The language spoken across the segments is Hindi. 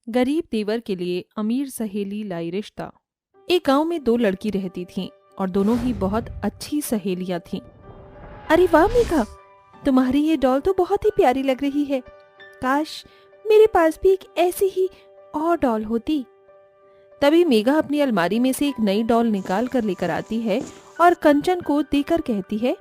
गरीब देवर के लिए अमीर सहेली लाई रिश्ता। एक गांव में दो लड़की रहती थीं और दोनों ही बहुत अच्छी सहेलियां थीं। अरे वाह मेघा, तुम्हारी ये डॉल तो बहुत ही प्यारी लग रही है। काश मेरे पास भी एक ऐसी ही और डॉल होती। तभी मेघा अपनी अलमारी में से एक नई डॉल निकाल कर लेकर आती है और कंचन को देकर कहती है,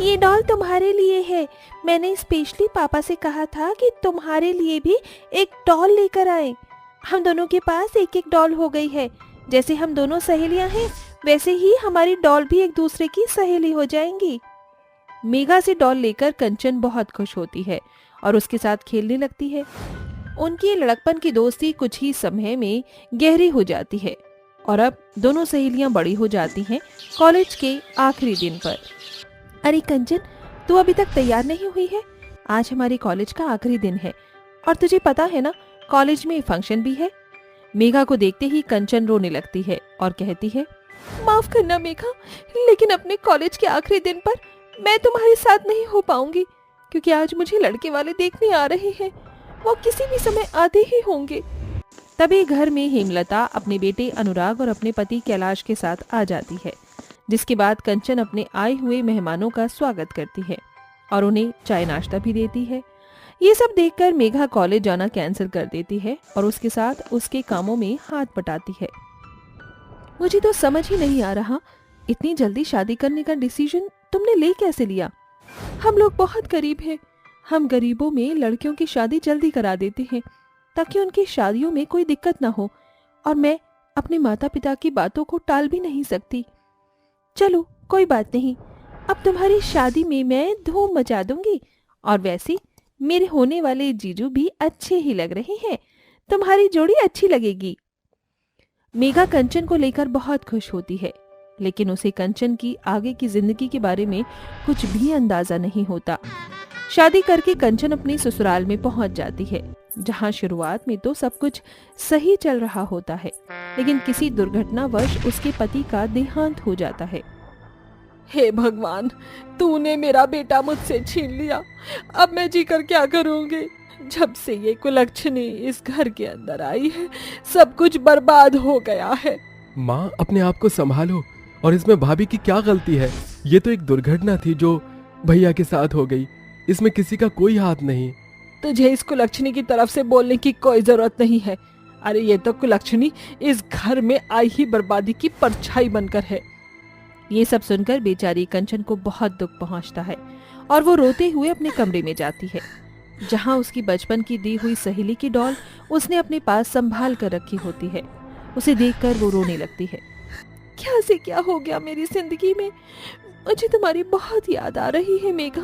ये डॉल तुम्हारे लिए है। मैंने स्पेशली पापा से कहा था कि तुम्हारे लिए भी एक डॉल लेकर आए। हम दोनों के पास एक एक डॉल हो गई है। जैसे हम दोनों सहेलियां हैं, वैसे ही हमारी डॉल भी एक दूसरे की सहेली हो जाएंगी। मेघा से डॉल लेकर कंचन बहुत खुश होती है और उसके साथ खेलने लगती है। उनकी लड़कपन की दोस्ती कुछ ही समय में गहरी हो जाती है और अब दोनों सहेलियां बड़ी हो जाती हैं कॉलेज के आखिरी दिन पर। अरे कंचन, तू अभी तक तैयार नहीं हुई है? आज हमारे कॉलेज का आखिरी दिन है और तुझे पता है ना, कॉलेज में फंक्शन भी है। मेघा को देखते ही कंचन रोने लगती है और कहती है, माफ करना मेघा, लेकिन अपने कॉलेज के आखिरी दिन पर मैं तुम्हारे साथ नहीं हो पाऊंगी, क्योंकि आज मुझे लड़के वाले देखने आ रहे हैं। वो किसी भी समय आते ही होंगे। तभी घर में हेमलता अपने बेटे अनुराग और अपने पति कैलाश के साथ आ जाती है, जिसके बाद कंचन अपने आए हुए मेहमानों का स्वागत करती है और उन्हें चाय नाश्ता भी देती है। ये सब देखकर मेघा कॉलेज जाना कैंसिल कर देती है और उसके साथ उसके कामों में हाथ बटाती है। मुझे तो समझ ही नहीं आ रहा, इतनी जल्दी शादी करने का डिसीजन तुमने ले कैसे लिया? हम लोग बहुत गरीब हैं। हम गरीबों में लड़कियों की शादी जल्दी करा देते हैं ताकि उनकी शादियों में कोई दिक्कत ना हो, और मैं अपने माता पिता की बातों को टाल भी नहीं सकती। चलो कोई बात नहीं, अब तुम्हारी शादी में मैं धूम मचा दूंगी। और वैसे मेरे होने वाले जीजू भी अच्छे ही लग रहे हैं, तुम्हारी जोड़ी अच्छी लगेगी। मेघा कंचन को लेकर बहुत खुश होती है, लेकिन उसे कंचन की आगे की जिंदगी के बारे में कुछ भी अंदाजा नहीं होता। शादी करके कंचन अपने ससुराल में पहुंच जाती है, जहां शुरुआत में तो सब कुछ सही चल रहा होता है, लेकिन किसी दुर्घटनावश उसके पति का देहांत हो जाता है। हे भगवान, तूने मेरा बेटा मुझसे छीन लिया। अब मैं जीकर क्या करूंगी? जब से ये कुलक्षणी इस घर के अंदर आई है, सब कुछ बर्बाद हो गया है। माँ, अपने आप को संभालो। और इसमें भाभी की क्या गलती है? ये तो एक दुर्घटना थी जो भैया के साथ हो गई। इसमें किसी का कोई हाथ नहीं। तुझे इस कुलक्षणी की तरफ से बोलने की कोई जरूरत नहीं है। अरे ये तो कुलक्षणी इस घर में आई ही बर्बादी की परछाई बनकर है। ये सब सुनकर बेचारी कंचन को बहुत दुख पहुंचता है और वो रोते हुए अपने कमरे में जाती है, जहां उसकी बचपन की दी हुई सहेली की डॉल उसने अपने पास संभाल कर रखी होती है। उसे देखकर वो रोने लगती है। क्या से क्या हो गया मेरी जिंदगी में? मुझे तुम्हारी बहुत याद आ रही है मेघा।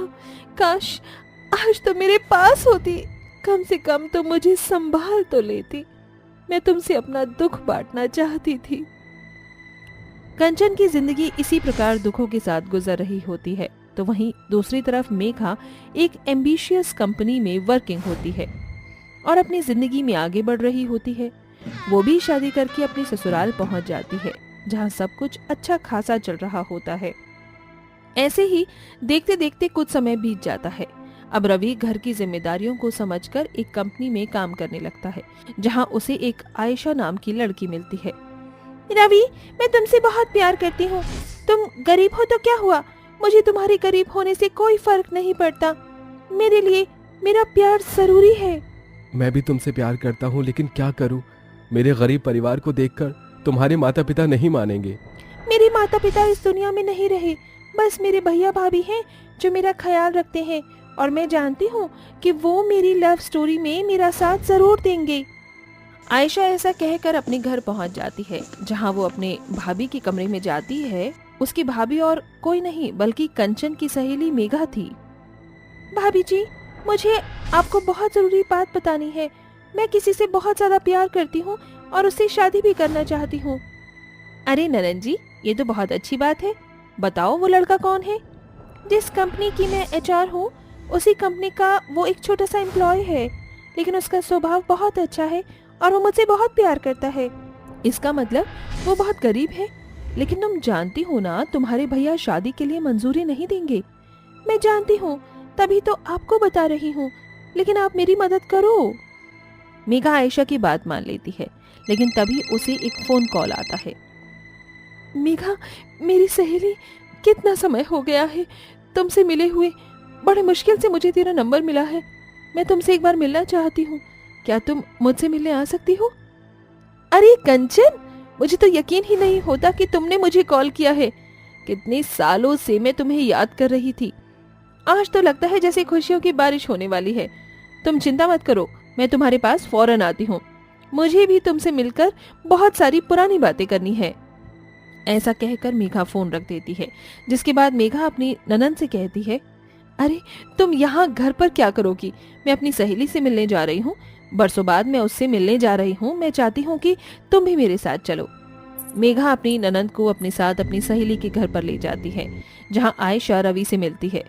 काश आज तो मेरे पास होती, कम से कम तो मुझे संभाल तो लेती। मैं तुमसे अपना दुख बांटना चाहती थी। कंचन की जिंदगी इसी प्रकार दुखों के साथ गुजर रही होती है, तो वहीं दूसरी तरफ मेघा एक एम्बिशियस कंपनी में वर्किंग होती है और अपनी जिंदगी में आगे बढ़ रही होती है। वो भी शादी करके अपने ससुराल पहुंच जाती है, जहां सब कुछ अच्छा खासा चल रहा होता है। ऐसे ही देखते देखते कुछ समय बीत जाता है। अब रवि घर की जिम्मेदारियों को समझकर एक कंपनी में काम करने लगता है, जहां उसे एक आयशा नाम की लड़की मिलती है। रवि, मैं तुमसे बहुत प्यार करती हूँ। तुम गरीब हो तो क्या हुआ, मुझे तुम्हारे गरीब होने से कोई फर्क नहीं पड़ता। मेरे लिए मेरा प्यार जरूरी है। मैं भी तुमसे प्यार करता हूँ, लेकिन क्या करूँ? मेरे गरीब परिवार को देखकर तुम्हारे माता पिता नहीं मानेंगे। मेरे माता पिता इस दुनिया में नहीं रहे, बस मेरे भैया भाभी हैं जो मेरा ख्याल रखते हैं, और मैं जानती हूँ कि वो मेरी लव स्टोरी में मेरा साथ जरूर देंगे। आयशा ऐसा कहकर अपने घर पहुंच जाती है, जहां वो अपने भाभी के कमरे में जाती है। उसकी भाभी और कोई नहीं बल्कि कंचन की सहेली मेघा थी। भाभी जी, मुझे आपको बहुत जरूरी बात बतानी है। मैं किसी से बहुत ज्यादा प्यार करती हूँ और उससे शादी भी करना चाहती हूँ। अरे ननन जी, ये तो बहुत अच्छी बात है। बताओ वो लड़का कौन है? जिस कंपनी की मैं एचआर हूँ, उसी कंपनी का वो एक छोटा सा एम्प्लॉय है, लेकिन उसका स्वभाव बहुत अच्छा है और वो मुझसे बहुत प्यार करता है। इसका मतलब वो बहुत गरीब है, लेकिन तुम जानती हो ना, तुम्हारे भैया शादी के लिए मंजूरी नहीं देंगे। मैं जानती हूँ, तभी तो आपको बता रही हूँ, लेकिन आप मेरी मदद करो। मेघा आयशा की बात मान लेती है, लेकिन तभी उसे एक फोन कॉल आता है। मेघा, मेरी सहेली, कितना समय हो गया है तुमसे मिले हुए। बड़े मुश्किल से मुझे तेरा नंबर मिला है। मैं तुमसे एक बार मिलना चाहती हूँ। क्या तुम मुझसे मिलने आ सकती हो? अरे कंचन, मुझे तो यकीन ही नहीं होता कि तुमने मुझे कॉल किया है। कितने सालों से मैं तुम्हें याद कर रही थी। आज तो लगता है जैसे खुशियों की बारिश होने वाली है। तुम चिंता मत करो, मैं तुम्हारे पास फौरन आती हूँ। मुझे भी तुमसे मिलकर बहुत सारी पुरानी बातें करनी है। ऐसा कहकर मेघा फोन रख देती है, जिसके बाद मेघा अपनी ननद से कहती है, अरे तुम यहाँ घर पर क्या करोगी? मैं अपनी सहेली से मिलने जा रही हूँ। बरसों बाद मैं उससे मिलने जा रही हूँ। मैं चाहती हूँ कि तुम भी मेरे साथ चलो। मेघा अपनी ननद को अपने साथ अपनी सहेली के घर पर ले जाती है, जहाँ आयशा रवि से मिलती है।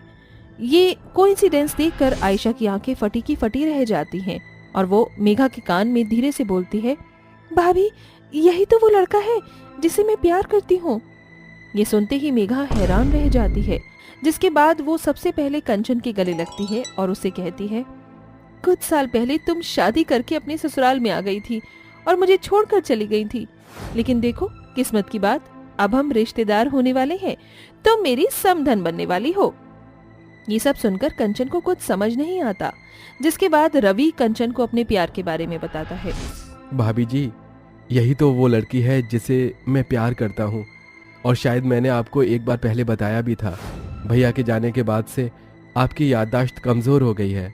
ये कोइंसिडेंस देखकर आयशा की आंखें फटी की फटी रह जाती हैं और वो मेघा के कान में धीरे से बोलती है, भाभी, यही तो वो लड़का है जिसे मैं प्यार करती हूँ। ये सुनते ही मेघा हैरान रह जाती है, जिसके बाद वो सबसे पहले कंचन के गले लगती है और उससे कहती है, कुछ साल पहले तुम शादी करके अपने ससुराल में आ गई थी और मुझे छोड़कर चली गई थी, लेकिन देखो किस्मत की बात, अब हम रिश्तेदार होने वाले हैं। तुम मेरी समधन बनने वाली हो। ये सब सुनकर कंचन को कुछ समझ नहीं आता, जिसके बाद रवि कंचन को अपने प्यार के बारे में बताता है। भाभी जी, यही तो वो लड़की है जिसे मैं प्यार करता हूँ, और शायद मैंने आपको एक बार पहले बताया भी था। भैया के जाने के बाद से आपकी याददाश्त कमजोर हो गई है।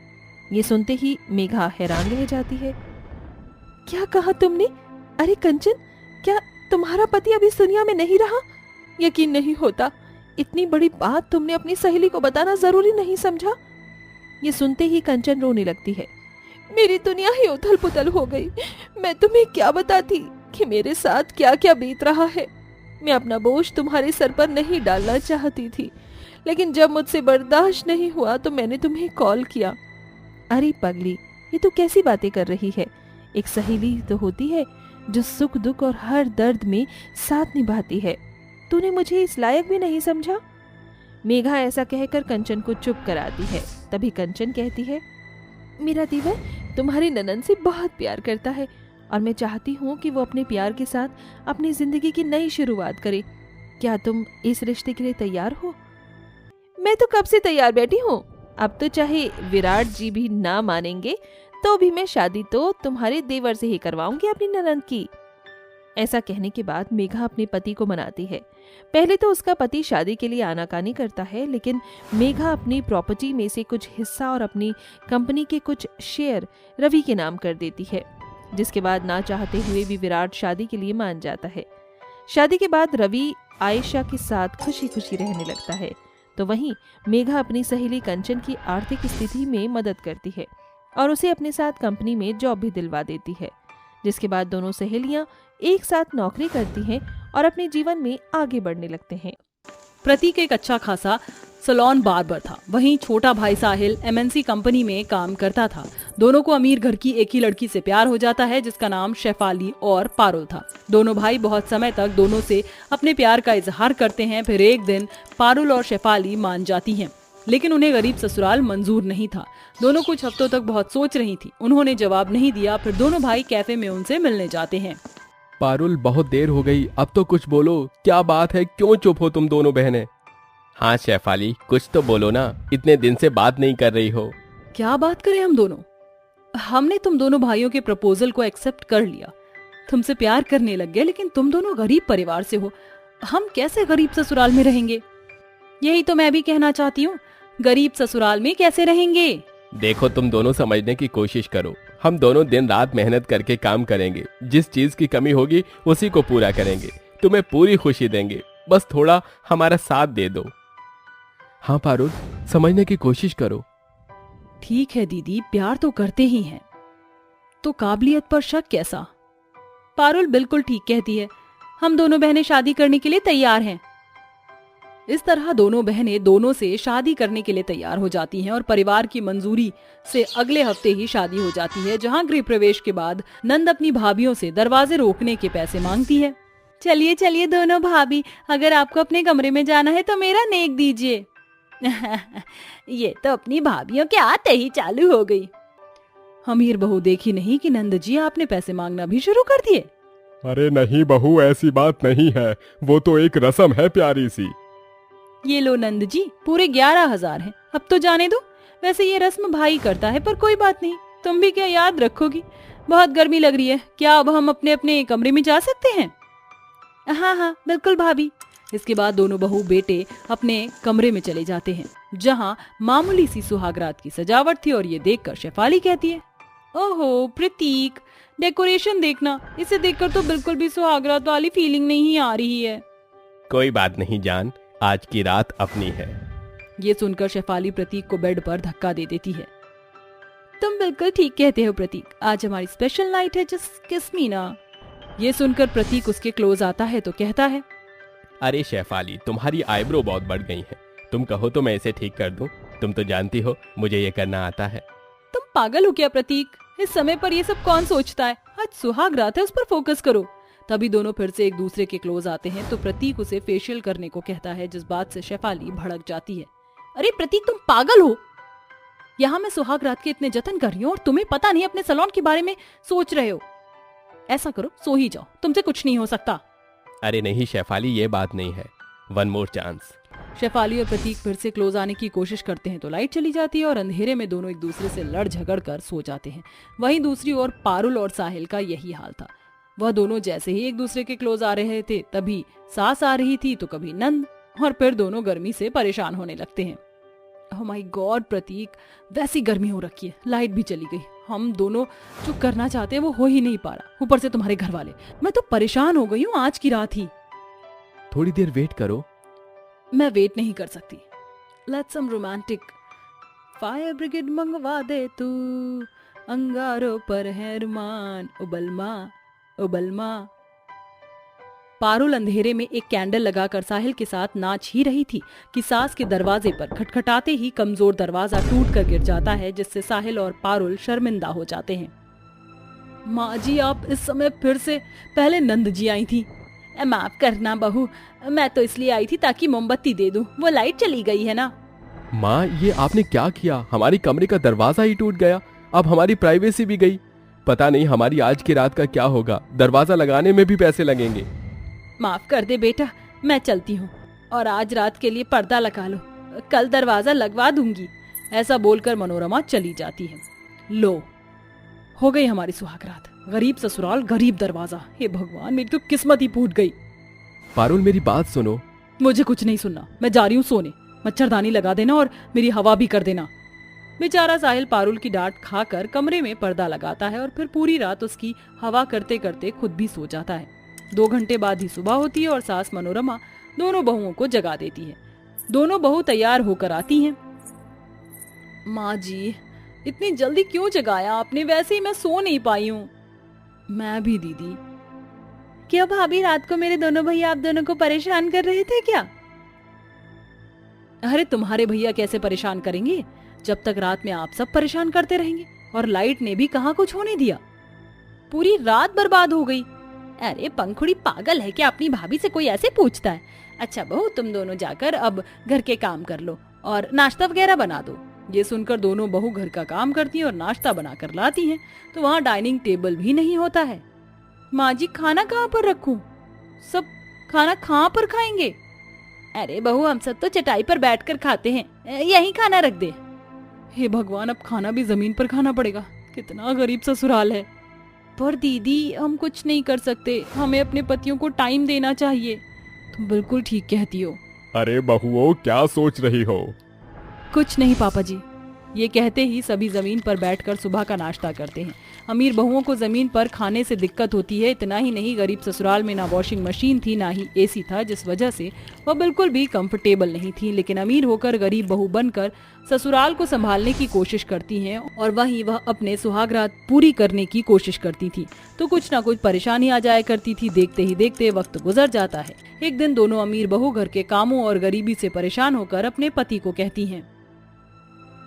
ये सुनते ही मेघा हैरान रह जाती है। क्या कहा तुमने? अरे कंचन, क्या तुम्हारा पति अभी इस दुनिया में नहीं रहा? यकीन नहीं होता। इतनी बड़ी बात तुमने अपनी सहेली को बताना जरूरी नहीं समझा? ये सुनते ही कंचन रोने लगती है। मेरी दुनिया ही उथल पुथल हो गई। मैं तुम्हें क्या बताती कि मेरे साथ क्या क्या बीत रहा है। मैं अपना बोझ तुम्हारे सर पर नहीं डालना चाहती थी, लेकिन जब मुझसे बर्दाश्त नहीं हुआ तो मैंने तुम्हें कॉल किया। अरे पगली, ये तो कैसी बातें कर रही है? एक सहेली तो होती है जो सुख दुख और हर दर्द में साथ निभाती है। तूने मुझे इस लायक भी नहीं समझा? मेघा ऐसा कहकर कंचन को चुप कराती है। तभी कंचन कहती है, मेरा दीवर तुम्हारी ननद से बहुत प्यार करता है और मैं चाहती हूँ कि वो अपने प्यार के साथ अपनी जिंदगी की नई शुरुआत करे। क्या तुम इस रिश्ते के लिए तैयार हो? मैं तो कब से तैयार बैठी हूँ। अब तो चाहे विराट जी भी ना मानेंगे तो भी मैं शादी तो तुम्हारे देवर से ही करवाऊंगी अपनी ननद की। ऐसा कहने के बाद मेघा अपने पति को मनाती है। पहले तो उसका पति शादी के लिए आनाकानी करता है, लेकिन मेघा अपनी प्रॉपर्टी में से कुछ हिस्सा और अपनी कंपनी के कुछ शेयर रवि के नाम कर देती है, जिसके बाद ना चाहते हुए भी विराट शादी के लिए मान जाता है। शादी के बाद रवि आयशा के साथ खुशी खुशी रहने लगता है, तो वहीं मेघा अपनी सहेली कंचन की आर्थिक स्थिति में मदद करती है और उसे अपने साथ कंपनी में जॉब भी दिलवा देती है, जिसके बाद दोनों सहेलियां एक साथ नौकरी करती हैं और अपने जीवन में आगे बढ़ने लगते हैं। प्रतीक एक अच्छा खासा सैलून बार्बर था। वहीं छोटा भाई साहिल एमएनसी कंपनी में काम करता था। दोनों को अमीर घर की एक ही लड़की से प्यार हो जाता है, जिसका नाम शेफाली और पारुल था। दोनों भाई बहुत समय तक दोनों से अपने प्यार का इजहार करते हैं। फिर एक दिन पारुल और शेफाली मान जाती हैं, लेकिन उन्हें गरीब ससुराल मंजूर नहीं था। दोनों कुछ हफ्तों तक बहुत सोच रही थी। उन्होंने जवाब नहीं दिया। फिर दोनों भाई कैफे में उनसे मिलने जाते हैं। पारुल, बहुत देर हो गई, अब तो कुछ बोलो। क्या बात है, क्यों चुप हो तुम दोनों बहनें? हाँ शेफाली, कुछ तो बोलो ना, इतने दिन से बात नहीं कर रही हो। क्या बात करें हम दोनों? हमने तुम दोनों भाइयों के प्रपोजल को एक्सेप्ट कर लिया, तुमसे प्यार करने लग गए, लेकिन तुम दोनों गरीब परिवार से हो। हम कैसे गरीब ससुराल में रहेंगे? यही तो मैं भी कहना चाहती हूँ, गरीब ससुराल में कैसे रहेंगे? देखो, तुम दोनों समझने की कोशिश करो। हम दोनों दिन रात मेहनत करके काम करेंगे। जिस चीज की कमी होगी उसी को पूरा करेंगे। तुम्हें पूरी खुशी देंगे, बस थोड़ा हमारा साथ दे दो। हाँ पारुल, समझने की कोशिश करो। ठीक है दीदी, प्यार तो करते ही हैं, तो काबिलियत पर शक कैसा? पारुल बिल्कुल ठीक कहती है, हम दोनों बहनें शादी करने के लिए तैयार हैं। इस तरह दोनों बहनें दोनों से शादी करने के लिए तैयार हो जाती हैं और परिवार की मंजूरी से अगले हफ्ते ही शादी हो जाती है, जहां गृह प्रवेश के बाद नंद अपनी भाभियों से दरवाजे रोकने के पैसे मांगती है। चलिए चलिए दोनों भाभी, अगर आपको अपने कमरे में जाना है तो मेरा नेक दीजिए। ये तो अपनी भाभियों के आते ही चालू हो गई। अमीर बहू देखी नहीं कि नंद जी आपने पैसे मांगना भी शुरू कर दिए। अरे नहीं बहू, ऐसी बात नहीं है, वो तो एक रस्म है प्यारी सी। ये लो नंद जी, पूरे 11,000 हैं। अब तो जाने दो, वैसे ये रस्म भाई करता है, पर कोई बात नहीं, तुम भी क्या याद रखोगी। बहुत गर्मी लग रही है, क्या अब हम अपने अपने कमरे में जा सकते हैं? हाँ हाँ बिल्कुल भाभी। इसके बाद दोनों बहू बेटे अपने कमरे में चले जाते हैं, जहाँ मामूली सी सुहागरात की सजावट थी। और ये देखकर शेफाली कहती है, ओहो प्रतीक, डेकोरेशन देखना, इसे देखकर तो बिल्कुल भी सुहागरात वाली फीलिंग नहीं आ रही है। कोई बात नहीं जान, आज की रात अपनी है। ये सुनकर शेफाली प्रतीक को बेड पर धक्का दे देती है। तुम बिल्कुल ठीक कहते हो प्रतीक, आज हमारी स्पेशल नाइट है, जस्ट किस मी ना। ये सुनकर प्रतीक उसके क्लोज आता है तो कहता है, अरे शेफाली, तुम्हारी आईब्रो बहुत बढ़ गई है, तुम कहो तो मैं इसे ठीक कर दूं। तुम तो जानती हो मुझे ये करना आता है। तुम पागल हो क्या प्रतीक, इस समय पर ये सब कौन सोचता है? आज सुहाग रात है, उस पर फोकस करो। तभी दोनों फिर से एक दूसरे के क्लोज आते हैं तो प्रतीक उसे फेशियल करने को कहता है, जिस बात से शेफाली भड़क जाती है। अरे प्रतीक, तुम पागल हो? यहाँ मैं सुहाग रात के इतने जतन कर रही हूँ और तुम्हें पता नहीं अपने सैलून के बारे में सोच रहे हो। ऐसा करो, सो ही जाओ, तुमसे कुछ नहीं हो सकता। अरे नहीं शेफाली, ये बात नहीं है, वन मोर चांस। शेफाली और प्रतीक फिर से क्लोज आने की कोशिश करते हैं तो लाइट चली जाती है और अंधेरे में दोनों एक दूसरे से लड़ झगड़ कर सो जाते हैं। वहीं दूसरी ओर पारुल और साहिल का यही हाल था। वह दोनों जैसे ही एक दूसरे के क्लोज आ रहे थे, तभी सास आ रही थी तो कभी नंद, और फिर दोनों गर्मी से परेशान होने लगते हैं। ओह माय गॉड प्रतीक, वैसी गर्मी हो रखी है, लाइट भी चली गई, हम दोनों जो करना चाहते हैं वो हो ही नहीं पा रहा, ऊपर से तुम्हारे घर वाले। मैं तो परेशान हो गई हूँ, आज की रात ही। थोड़ी देर वेट करो। मैं वेट नहीं कर सकती। Let's some romantic. Fire brigade मंगवा दे तू, अंगारों पर है रुमान, उबलमा उबलमा। पारुल अंधेरे में एक कैंडल लगाकर साहिल के साथ नाच ही रही थी कि सास के दरवाजे पर खटखटाते ही कमजोर दरवाजा टूट कर गिर जाता है, जिससे साहिल और पारुल शर्मिंदा हो जाते हैं। माँ जी, आप इस समय फिर से? पहले नंद जी आई थी। माफ करना बहू, मैं तो इसलिए आई थी ताकि मोमबत्ती दे दूं, वो लाइट चली गई है ना। माँ, ये आपने क्या किया? हमारी कमरे का दरवाजा ही टूट गया, अब हमारी प्राइवेसी भी गई। पता नहीं हमारी आज की रात का क्या होगा, दरवाजा लगाने में भी पैसे लगेंगे। माफ कर दे बेटा, मैं चलती हूँ और आज रात के लिए पर्दा लगा लो, कल दरवाजा लगवा दूंगी। ऐसा बोलकर मनोरमा चली जाती है। लो, हो गई हमारी सुहागरात। गरीब ससुराल, गरीब दरवाजा। हे भगवान, मेरी तो किस्मत ही फूट गई। पारुल, मेरी बात सुनो। मुझे कुछ नहीं सुनना, मैं जा रही हूँ सोने। मच्छरदानी लगा देना और मेरी हवा भी कर देना। बेचारा साहिल पारुल की डांट खाकर कमरे में पर्दा लगाता है और फिर पूरी रात उसकी हवा करते करते खुद भी सो जाता है। 2 घंटे बाद ही सुबह होती है और सास मनोरमा दोनों बहुओं को जगा देती है। दोनों बहू तैयार होकर आती हैं। माँ जी, इतनी जल्दी क्यों जगाया आपने? वैसे ही मैं सो नहीं पाई हूँ। मैं भी दीदी। क्यों भाभी, रात को मेरे दोनों भैया आप दोनों को परेशान कर रहे थे क्या? अरे तुम्हारे भैया कैसे परेशान करेंगे, जब तक रात में आप सब परेशान करते रहेंगे। और लाइट ने भी कहाँ कुछ होने दिया, पूरी रात बर्बाद हो गई। अरे पंखुड़ी पागल है क्या? अपनी भाभी से कोई ऐसे पूछता है? अच्छा बहू, तुम दोनों जाकर अब घर के काम कर लो और नाश्ता वगैरह बना दो। ये सुनकर दोनों बहू घर का काम करती हैं और नाश्ता बनाकर लाती हैं तो वहाँ डाइनिंग टेबल भी नहीं होता है। माँ जी, खाना कहाँ पर रखूं? सब खाना कहाँ पर खाएंगे? अरे बहू, हम सब तो चटाई पर बैठकर खाते हैं, यही खाना रख दे। हे भगवान, अब खाना भी जमीन पर खाना पड़ेगा। कितना गरीब ससुराल है। पर दीदी, हम कुछ नहीं कर सकते, हमें अपने पतियों को टाइम देना चाहिए। तुम बिल्कुल ठीक कहती हो। अरे बहुओं, क्या सोच रही हो? कुछ नहीं पापा जी। ये कहते ही सभी जमीन पर बैठकर सुबह का नाश्ता करते हैं। अमीर बहुओं को जमीन पर खाने से दिक्कत होती है। इतना ही नहीं, गरीब ससुराल में ना वॉशिंग मशीन थी ना ही एसी था, जिस वजह से वह बिल्कुल भी कंफर्टेबल नहीं थी। लेकिन अमीर होकर गरीब बहू बनकर ससुराल को संभालने की कोशिश करती हैं और वहीं वह अपने सुहागरात पूरी करने की कोशिश करती थी तो कुछ ना कुछ परेशानी आ जाया करती थी। देखते ही देखते वक्त गुजर जाता है। एक दिन दोनों अमीर बहू घर के कामों और गरीबी से परेशान होकर अपने पति को कहती हैं,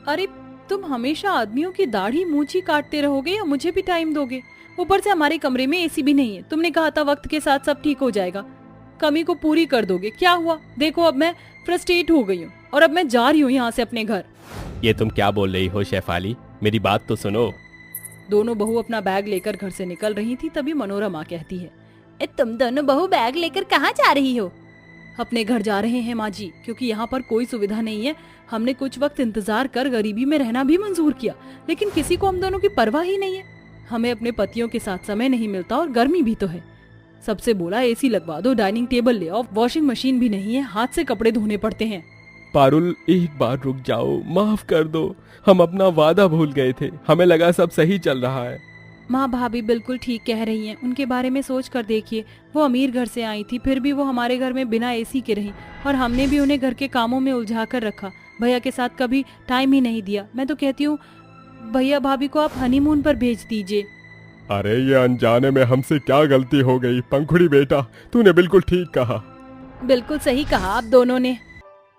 अरे तुम हमेशा आदमियों की दाढ़ी मूंछी काटते रहोगे या मुझे भी टाइम दोगे? ऊपर से हमारे कमरे में एसी भी नहीं है। तुमने कहा था वक्त के साथ सब ठीक हो जाएगा, कमी को पूरी कर दोगे। क्या हुआ? देखो, अब मैं फ्रस्ट्रेट हो गई हूँ और अब मैं जा रही हूँ यहाँ से अपने घर। ये तुम क्या बोल रही हो शेफाली? मेरी बात तो सुनो। दोनों बहू अपना बैग लेकर घर से निकल रही थी, तभी मनोरमा कहती है, तुम दोनों बहू बैग लेकर कहाँ जा रही हो? अपने घर जा रहे हैं माँ जी, क्योंकि यहाँ पर कोई सुविधा नहीं है। हमने कुछ वक्त इंतजार कर गरीबी में रहना भी मंजूर किया, लेकिन किसी को हम दोनों की परवाह ही नहीं है। हमें अपने पतियों के साथ समय नहीं मिलता और गर्मी भी तो है। सबसे बोला एसी लगवा दो, डाइनिंग टेबल ले आओ, वॉशिंग मशीन भी नहीं है, हाथ से कपड़े धोने पड़ते हैं। पारुल, एक बार रुक जाओ, माफ कर दो। हम अपना वादा भूल गए थे, हमें लगा सब सही चल रहा है। माँ भाभी बिल्कुल ठीक कह रही हैं। उनके बारे में सोच कर देखिए, वो अमीर घर से आई थी, फिर भी वो हमारे घर में बिना एसी के रही, और हमने भी उन्हें घर के कामों में उलझा कर रखा। भैया के साथ कभी टाइम ही नहीं दिया। मैं तो कहती हूँ भैया भाभी को आप हनीमून पर भेज दीजिए। अरे ये अनजाने में हमसे क्या गलती हो गई पंखुड़ी बेटा, तूने बिल्कुल ठीक कहा। बिल्कुल सही कहा आप दोनों ने।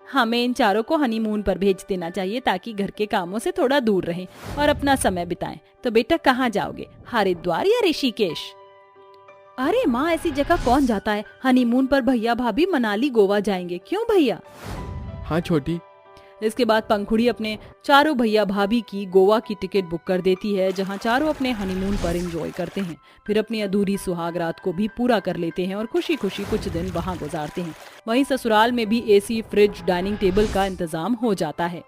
हमें इन चारों को हनीमून पर भेज देना चाहिए, ताकि घर के कामों से थोड़ा दूर रहें और अपना समय बिताएं। तो बेटा कहाँ जाओगे, हरिद्वार या ऋषिकेश? अरे माँ, ऐसी जगह कौन जाता है? हनीमून पर भैया भाभी मनाली गोवा जाएंगे। क्यों भैया? हाँ छोटी। इसके बाद पंखुड़ी अपने चारों भैया भाभी की गोवा की टिकट बुक कर देती है, जहां चारों अपने हनीमून पर एंजॉय करते हैं। फिर अपनी अधूरी सुहाग रात को भी पूरा कर लेते हैं और खुशी खुशी कुछ दिन वहां गुजारते हैं। वहीं ससुराल में भी एसी, फ्रिज, डाइनिंग टेबल का इंतजाम हो जाता है।